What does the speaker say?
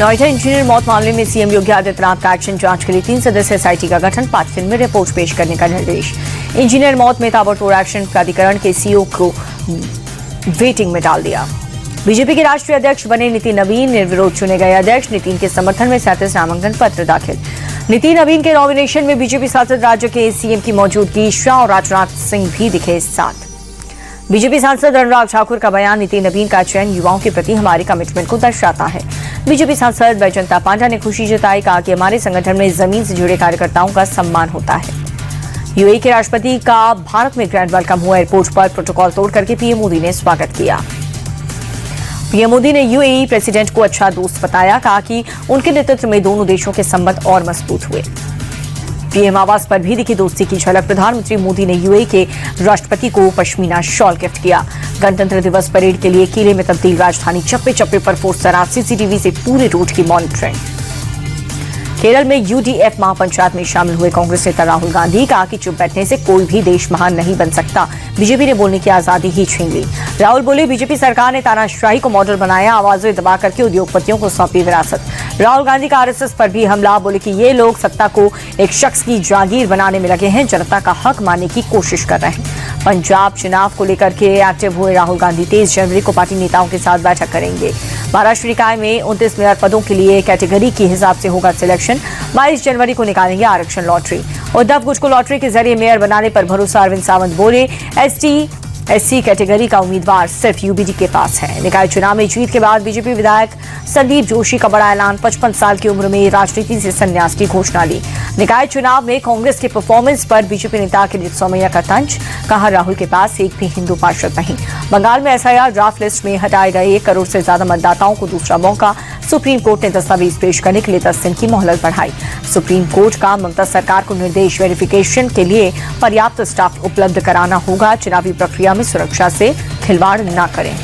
Noida engineer मौत मामले में सीएम योगी आदित्यनाथ का एक्शन जांच के लिए 3 सदस्यीय एसआईटी का गठन, 5 दिन में रिपोर्ट पेश करने का निर्देश। इंजीनियर मौत में ताबड़तोड़ एक्शन प्राधिकरण के सीईओ को वेटिंग में डाल दिया। बीजेपी के राष्ट्रीय अध्यक्ष बने नितिन नवीन निर्विरोध चुने गए अध्यक्ष। नितिन के समर्थन में 37 नामांकन पत्र दाखिल। नितिन नवीन के नॉमिनेशन में बीजेपी सांसद राज्य के सीएम की मौजूदगी, शाह और राजनाथ सिंह भी दिखे साथ। बीजेपी सांसद अनुराग ठाकुर का बयान, नितिन नवीन का चयन युवाओं के प्रति हमारे कमिटमेंट को दर्शाता है। बीजेपी सांसद बैजंता पांडा ने खुशी जताई, कहा कि हमारे संगठन में जमीन से जुड़े कार्यकर्ताओं का सम्मान होता है। यूएई के राष्ट्रपति का भारत में ग्रैंड वेलकम हुआ। एयरपोर्ट पर प्रोटोकॉल तोड़ करके पीएम मोदी ने स्वागत किया। पीएम मोदी ने यूएई प्रेसिडेंट को अच्छा दोस्त बताया, कहा कि उनके नेतृत्व में दोनों देशों के संबंध और मजबूत हुए। पीएम आवास पर भी दिखी दोस्ती की झलक। प्रधानमंत्री मोदी ने यूएई के राष्ट्रपति को पश्मीना शॉल गिफ्ट किया। गणतंत्र दिवस परेड के लिए किले में तब्दील राजधानी, चप्पे चप्पे पर फोर्स तैनात, सीसीटीवी से पूरे रूट की मॉनिटरिंग। केरल में यूडीएफ महापंचायत में शामिल हुए कांग्रेस नेता राहुल गांधी, कहा कि चुप बैठने से कोई भी देश महान नहीं बन सकता। बीजेपी ने बोलने की आजादी ही छीन ली। राहुल बोले, बीजेपी सरकार ने तानाशाही को मॉडल बनाया, आवाजें दबा करके उद्योगपतियों को सौंपी विरासत। राहुल गांधी का आरएसएस पर भी हमला, बोले कि ये लोग सत्ता को एक शख्स की जागीर बनाने में लगे हैं, जनता का हक मानने की कोशिश कर रहे हैं। पंजाब चुनाव को लेकर के एक्टिव हुए राहुल गांधी 23 जनवरी को पार्टी नेताओं के साथ बैठक करेंगे। महाराष्ट्र निकाय में 29 मेयर पदों के लिए कैटेगरी के हिसाब से होगा सिलेक्शन। 22 जनवरी को निकालेंगे आरक्षण लॉटरी। उद्धव कुछ को लॉटरी के जरिए मेयर बनाने पर भरोसा। अरविंद सावंत बोले, एससी कैटेगरी का उम्मीदवार सिर्फ यूबीडी के पास है। निकाय चुनाव में जीत के बाद बीजेपी विधायक संदीप जोशी का बड़ा ऐलान, 55 साल की उम्र में राजनीति से संन्यास की घोषणा ली। निकाय चुनाव में कांग्रेस के परफॉर्मेंस पर बीजेपी नेता किरीट सोमैया का तंज, कहा राहुल के पास एक भी हिंदू पार्षद नहीं। बंगाल में एसआईआर ड्राफ्ट लिस्ट में हटाए गए 1 करोड़ से ज्यादा मतदाताओं को दूसरा मौका। सुप्रीम कोर्ट ने दस्तावेज पेश करने के लिए 10 दिन की मोहलत बढ़ाई। सुप्रीम कोर्ट का ममता सरकार को निर्देश, वेरिफिकेशन के लिए पर्याप्त स्टाफ उपलब्ध कराना होगा। चुनावी प्रक्रिया में सुरक्षा से खिलवाड़ न करें।